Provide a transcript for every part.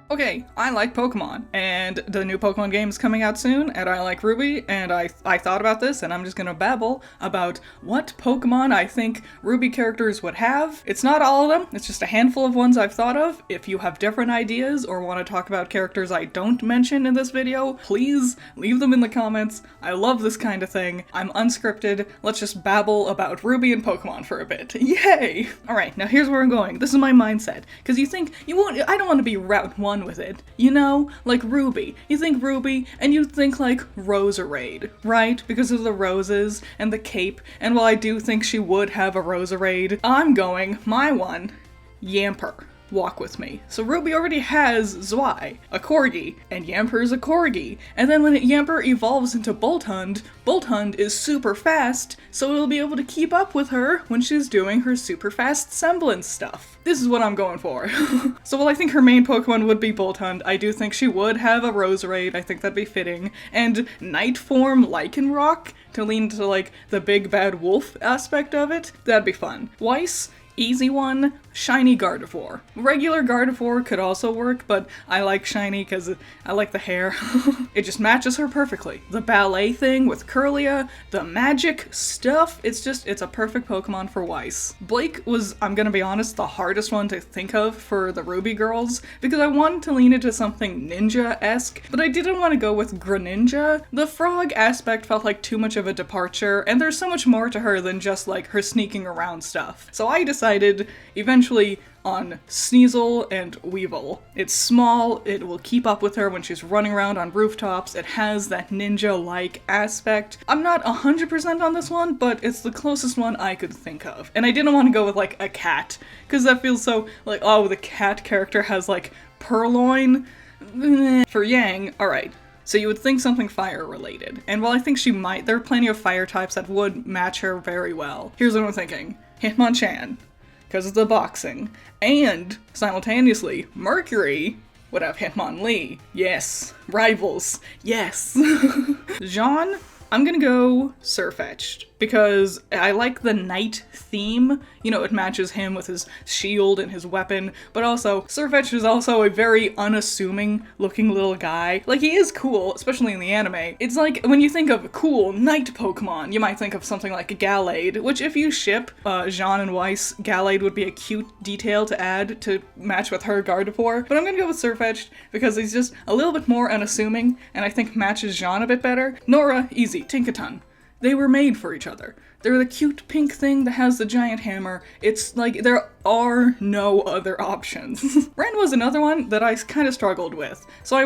Okay, I like Pokemon, and the new Pokemon game is coming out soon, and I like RWBY, and I thought about this, and I'm just gonna babble about what Pokemon I think RWBY characters would have. It's not all of them, it's just a handful of ones I've thought of. If you have different ideas or want to talk about characters I don't mention in this video, please leave them in the comments. I love this kind of thing. I'm unscripted. Let's just babble about RWBY and Pokemon for a bit. Yay! Alright, now here's where I'm going. This is my mindset, because I don't want to be Route 1 with it. You know, like RWBY. You think RWBY, and you think like Roserade, right? Because of the roses and the cape, and while I do think she would have a Roserade, I'm going, my one, Yamper. Walk with me. So RWBY already has Zwei, a corgi, and Yamper is a corgi. And then when Yamper evolves into Bolthund, Bolthund is super fast, so it'll be able to keep up with her when she's doing her super fast semblance stuff. This is what I'm going for. So while I think her main Pokemon would be Bolthund, I do think she would have a Roserade. I think that'd be fitting. And Night Form Lycanroc, to lean to like the big bad wolf aspect of it, that'd be fun. Weiss, easy one, shiny Gardevoir. Regular Gardevoir could also work, but I like shiny because I like the hair. It just matches her perfectly. The ballet thing with Curlia, the magic stuff, it's a perfect Pokemon for Weiss. Blake was, I'm gonna be honest, the hardest one to think of for the RWBY girls, because I wanted to lean into something ninja-esque, but I didn't want to go with Greninja. The frog aspect felt like too much of a departure, and there's so much more to her than just like her sneaking around stuff. So I decided eventually on Sneasel and Weevil. It's small, it will keep up with her when she's running around on rooftops, it has that ninja-like aspect. I'm not 100% on this one, but it's the closest one I could think of. And I didn't want to go with like a cat, because that feels so like, oh, the cat character has like Purloin. For Yang, alright. So you would think something fire related. And while I think she might, there are plenty of fire types that would match her very well. Here's what I'm thinking. Hitmonchan, because of the boxing, and simultaneously, Mercury would have Hitmonlee. Yes. Rivals. Yes. Jean, I'm gonna go Sirfetch'd, because I like the knight theme. You know, it matches him with his shield and his weapon, but also, Sirfetch'd is also a very unassuming looking little guy. Like, he is cool, especially in the anime. It's like, when you think of cool knight Pokemon, you might think of something like Gallade, which if you ship Jean and Weiss, Gallade would be a cute detail to add to match with her Gardevoir, but I'm gonna go with Sirfetch'd because he's just a little bit more unassuming, and I think matches Jean a bit better. Nora, easy. Tinkaton. They were made for each other. They're the cute pink thing that has the giant hammer. It's like, there are no other options. Ren was another one that I kind of struggled with. So I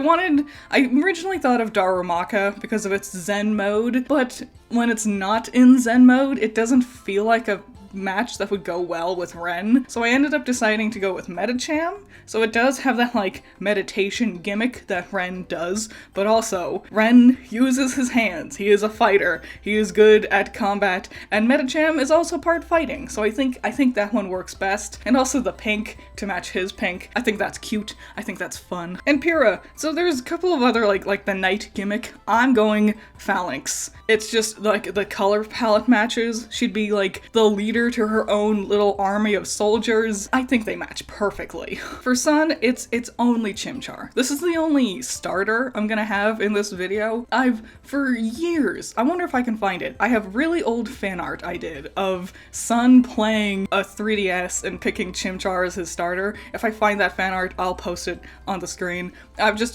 originally thought of Darumaka because of its Zen mode, but when it's not in Zen mode, it doesn't feel like a match that would go well with Ren. So I ended up deciding to go with Medicham. So it does have that like meditation gimmick that Ren does, but also Ren uses his hands. He is a fighter. He is good at combat, and Medicham is also part fighting. So I think that one works best. And also the pink to match his pink. I think that's cute. I think that's fun. And Pyrrha. So there's a couple of other like the knight gimmick. I'm going Phalanx. It's just like the color palette matches. She'd be like the leader to her own little army of soldiers. I think they match perfectly. For Sun, it's only Chimchar. This is the only starter I'm gonna have in this video. For years, I wonder if I can find it. I have really old fan art I did of Sun playing a 3DS and picking Chimchar as his starter. If I find that fan art, I'll post it on the screen.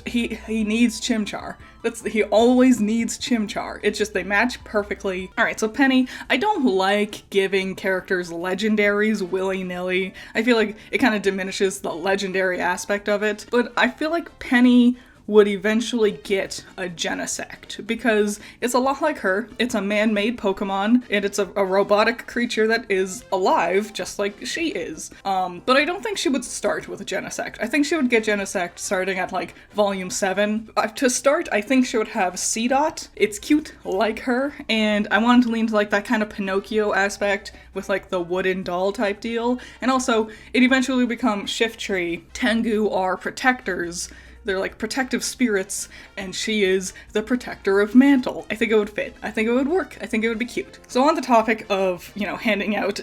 He needs Chimchar. He always needs Chimchar. It's just they match perfectly. Alright, so Penny, I don't like giving characters legendaries willy-nilly. I feel like it kind of diminishes the legendary aspect of it, but I feel like Penny would eventually get a Genesect, because it's a lot like her. It's a man-made Pokemon, and it's a robotic creature that is alive, just like she is. But I don't think she would start with a Genesect. I think she would get Genesect starting at like Volume 7. To start, I think she would have Seedot. It's cute like her, and I wanted to lean to like that kind of Pinocchio aspect with like the wooden doll type deal. And also, it eventually would become Shiftry, Tengu are protectors They're like protective spirits, and she is the protector of Mantle. I think it would fit. I think it would work. I think it would be cute. So on the topic of, handing out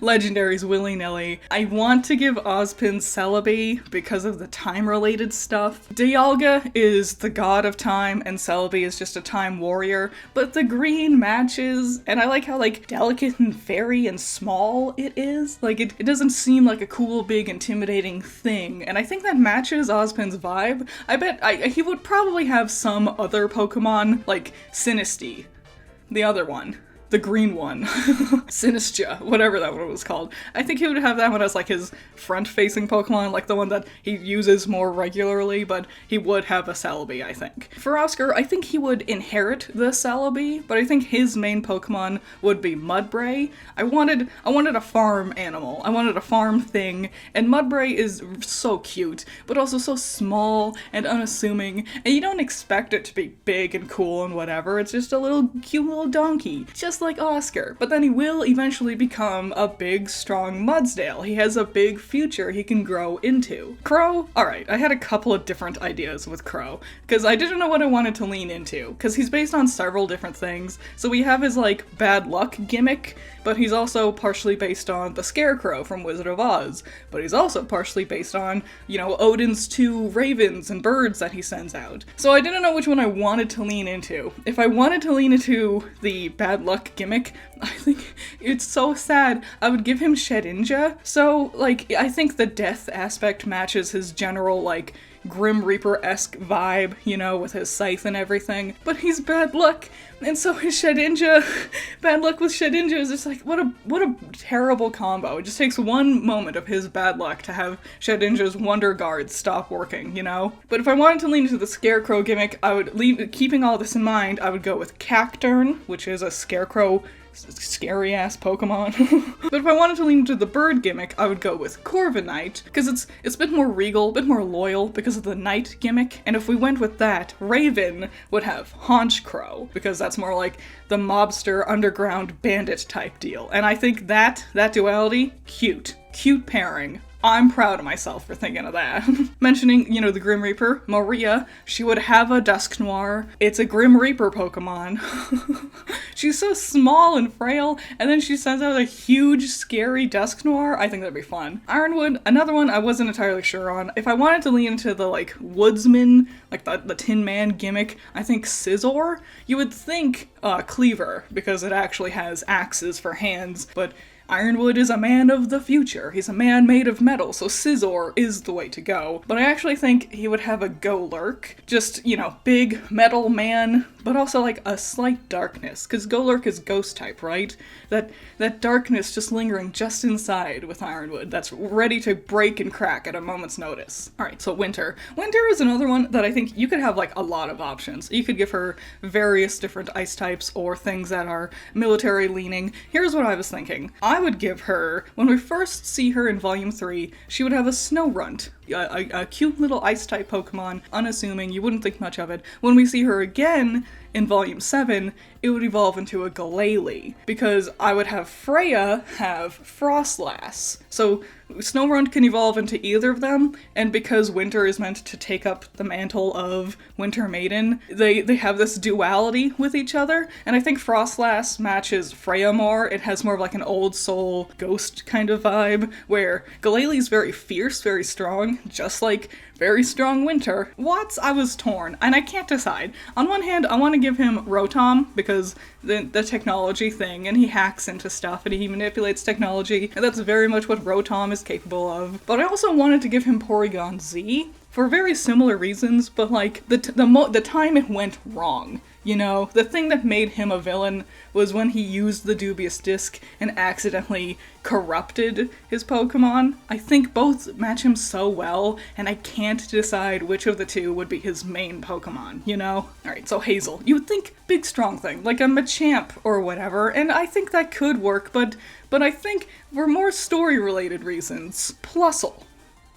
legendaries willy-nilly, I want to give Ozpin Celebi because of the time-related stuff. Dialga is the god of time, and Celebi is just a time warrior, but the green matches, and I like how, like, delicate and fairy and small it is. Like, it doesn't seem like a cool, big, intimidating thing, and I think that matches Ozpin's vibe. I bet he would probably have some other Pokemon, like Sinistea, the other one. The green one. Sinistea, whatever that one was called. I think he would have that one as like his front-facing Pokemon, like the one that he uses more regularly, but he would have a Celebi, I think. For Oscar, I think he would inherit the Celebi, but I think his main Pokemon would be Mudbray. I wanted a farm animal. I wanted a farm thing, and Mudbray is so cute, but also so small and unassuming, and you don't expect it to be big and cool and whatever. It's just a little cute little donkey. Just like Oscar, but then he will eventually become a big, strong Mudsdale. He has a big future he can grow into. Crow? Alright, I had a couple of different ideas with Crow, because I didn't know what I wanted to lean into, because he's based on several different things. So we have his, like, bad luck gimmick, but he's also partially based on the Scarecrow from Wizard of Oz, but he's also partially based on, Odin's 2 ravens and birds that he sends out. So I didn't know which one I wanted to lean into. If I wanted to lean into the bad luck gimmick, I think it's so sad. I would give him Shedinja. So, like, I think the death aspect matches his general, like, Grim Reaper-esque vibe, with his scythe and everything. But he's bad luck, and so is Shedinja. Bad luck with Shedinja is just like, what a terrible combo. It just takes one moment of his bad luck to have Shedinja's Wonder Guards stop working, But if I wanted to lean into the Scarecrow gimmick, keeping all this in mind, I would go with Cacturn, which is a Scarecrow scary ass Pokemon. But if I wanted to lean into the bird gimmick, I would go with Corviknight, because it's a bit more regal, a bit more loyal because of the knight gimmick. And if we went with that, Raven would have Honchkrow, because that's more like the mobster underground bandit type deal. And I think that duality, cute pairing. I'm proud of myself for thinking of that. Mentioning, the Grim Reaper, Maria, she would have a Dusknoir. It's a Grim Reaper Pokemon. She's so small and frail, and then she sends out a huge, scary Dusknoir. I think that'd be fun. Ironwood, another one I wasn't entirely sure on. If I wanted to lean into the, like, woodsman, like the Tin Man gimmick, I think Scizor. You would think Cleaver, because it actually has axes for hands, but Ironwood is a man of the future. He's a man made of metal, so Scizor is the way to go. But I actually think he would have a Golurk. Just, big metal man, but also like a slight darkness, because Golurk is ghost type, right? That darkness just lingering just inside with Ironwood, that's ready to break and crack at a moment's notice. Alright, so Winter. Winter is another one that I think you could have like a lot of options. You could give her various different ice types or things that are military leaning. Here's what I was thinking. I would give her, when we first see her in Volume 3, she would have a Snorunt. A cute little ice-type Pokemon, unassuming, you wouldn't think much of it. When we see her again in Volume 7, it would evolve into a Glalie, because I would have Freya have Frostlass. So Snorunt can evolve into either of them, and because Winter is meant to take up the mantle of Winter Maiden, they have this duality with each other, and I think Frostlass matches Freya more. It has more of like an old soul ghost kind of vibe, where Glalie's very fierce, very strong, just like very strong Winter. I was torn, and I can't decide. On one hand, I want to give him Rotom, because the technology thing, and he hacks into stuff, and he manipulates technology, and that's very much what Rotom is capable of. But I also wanted to give him Porygon Z, for very similar reasons, but like, the time it went wrong. The thing that made him a villain was when he used the Dubious Disc and accidentally corrupted his Pokemon. I think both match him so well, and I can't decide which of the two would be his main Pokemon, Alright, so Hazel. You would think big strong thing, like a Machamp or whatever, and I think that could work, but I think for more story-related reasons, Plusle.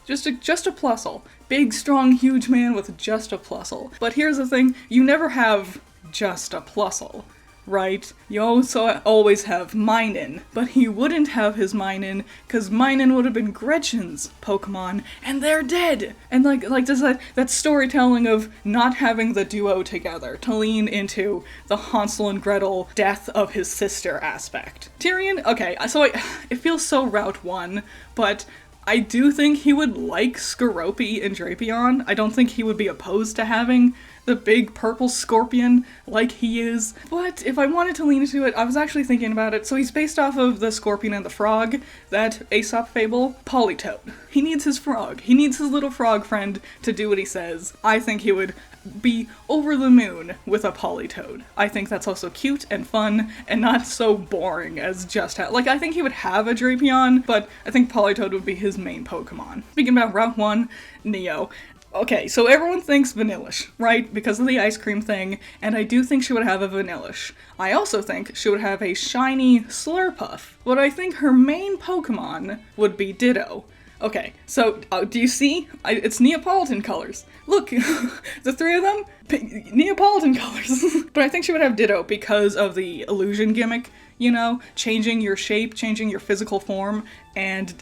Just a Plusle. Big, strong, huge man with just a Plusle. But here's the thing, you never have just a Plusle, right? You also always have Minun, but he wouldn't have his Minun because Minun would have been Gretchen's Pokemon, and they're dead. And like does that storytelling of not having the duo together to lean into the Hansel and Gretel death of his sister aspect. Tyrion, okay, so it feels so Route 1, but I do think he would like Skorupi and Drapion. I don't think he would be opposed to having the big purple scorpion like he is. But if I wanted to lean into it, I was actually thinking about it. So he's based off of the Scorpion and the Frog, that Aesop fable, Politoed. He needs his frog. He needs his little frog friend to do what he says. I think he would be over the moon with a Politoed. I think that's also cute and fun and not so boring as just I think he would have a Drapion, but I think Politoed would be his main Pokemon. Speaking about Route 1, Neo. Okay, so everyone thinks Vanillish, right? Because of the ice cream thing, and I do think she would have a Vanillish. I also think she would have a shiny Slurpuff, but I think her main Pokemon would be Ditto. Okay, so do you see? It's Neapolitan colors. Look, the three of them, Neapolitan colors. But I think she would have Ditto because of the illusion gimmick, you know? Changing your shape, changing your physical form, and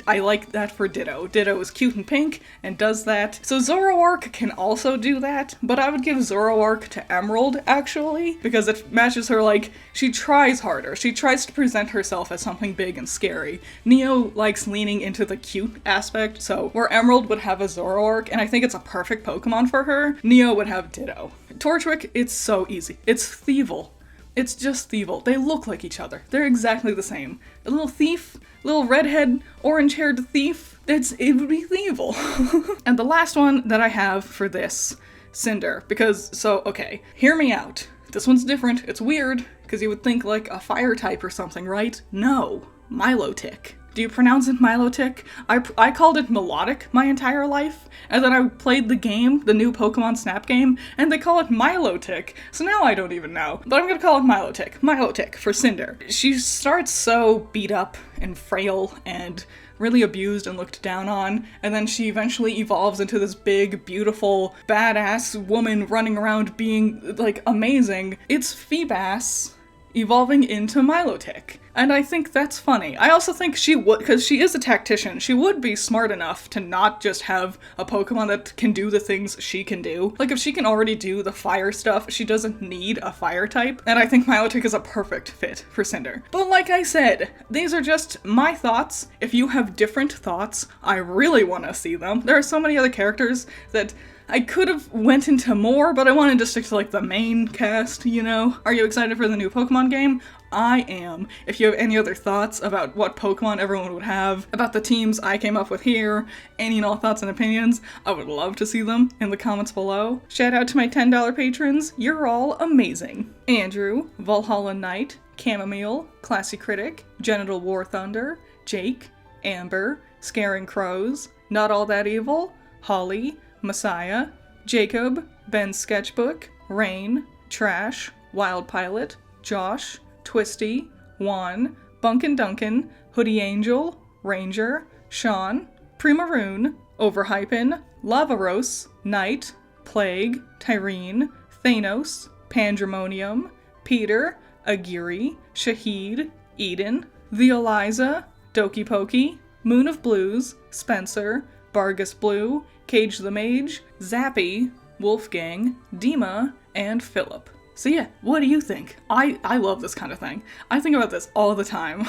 I like that for Ditto. Ditto is cute and pink and does that. So Zoroark can also do that, but I would give Zoroark to Emerald, actually, because it matches her, she tries harder. She tries to present herself as something big and scary. Neo likes leaning into the cute aspect, so where Emerald would have a Zoroark, and I think it's a perfect Pokemon for her, Neo would have Ditto. Torchwick, it's so easy. It's Thievul. It's just Thievul. They look like each other. They're exactly the same. A little thief, little redhead, orange-haired thief. It would be Thievul. And the last one that I have for this, Cinder, okay, hear me out. This one's different. It's weird, because you would think like a fire type or something, right? No, Milotic. Do you pronounce it Milotic? I called it Melodic my entire life, and then I played the game, the new Pokemon Snap game, and they call it Milotic, so now I don't even know. But I'm gonna call it Milotic. Milotic for Cinder. She starts so beat up and frail and really abused and looked down on, and then she eventually evolves into this big, beautiful, badass woman running around being, amazing. It's Feebas evolving into Milotic. And I think that's funny. I also think she would, because she is a tactician, she would be smart enough to not just have a Pokemon that can do the things she can do. If she can already do the fire stuff, she doesn't need a fire type. And I think Milotic is a perfect fit for Cinder. But like I said, these are just my thoughts. If you have different thoughts, I really want to see them. There are so many other characters that I could have went into more, but I wanted to stick to the main cast, you know? Are you excited for the new Pokemon game? I am. If you have any other thoughts about what Pokemon everyone would have, about the teams I came up with here, any and all thoughts and opinions, I would love to see them in the comments below. Shout out to my $10 patrons, you're all amazing. Andrew, Valhalla Knight, Chamomile, Classy Critic, Genital War Thunder, Jake, Amber, Scaring Crows, Not All That Evil, Holly, Messiah, Jacob, Ben's Sketchbook, Rain, Trash, Wild Pilot, Josh, Twisty, Juan, Bunkin Duncan, Hoodie Angel, Ranger, Sean, Primaroon, Overhypen, Lavaros, Knight, Plague, Tyrene, Thanos, Pandemonium, Peter, Agiri, Shahid, Eden, The Eliza, Doki Poki, Moon of Blues, Spencer, Bargus Blue, Cage the Mage, Zappy, Wolfgang, Dima, and Philip. So yeah, what do you think? I love this kind of thing. I think about this all the time.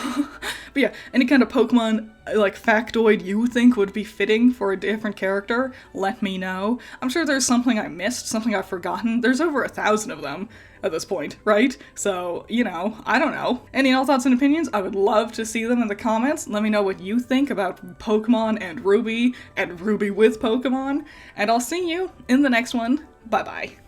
But yeah, any kind of Pokemon, factoid you think would be fitting for a different character, let me know. I'm sure there's something I missed, something I've forgotten. There's over 1,000 of them at this point, right? So, I don't know. Any all thoughts and opinions? I would love to see them in the comments. Let me know what you think about Pokemon and RWBY with Pokemon. And I'll see you in the next one. Bye-bye.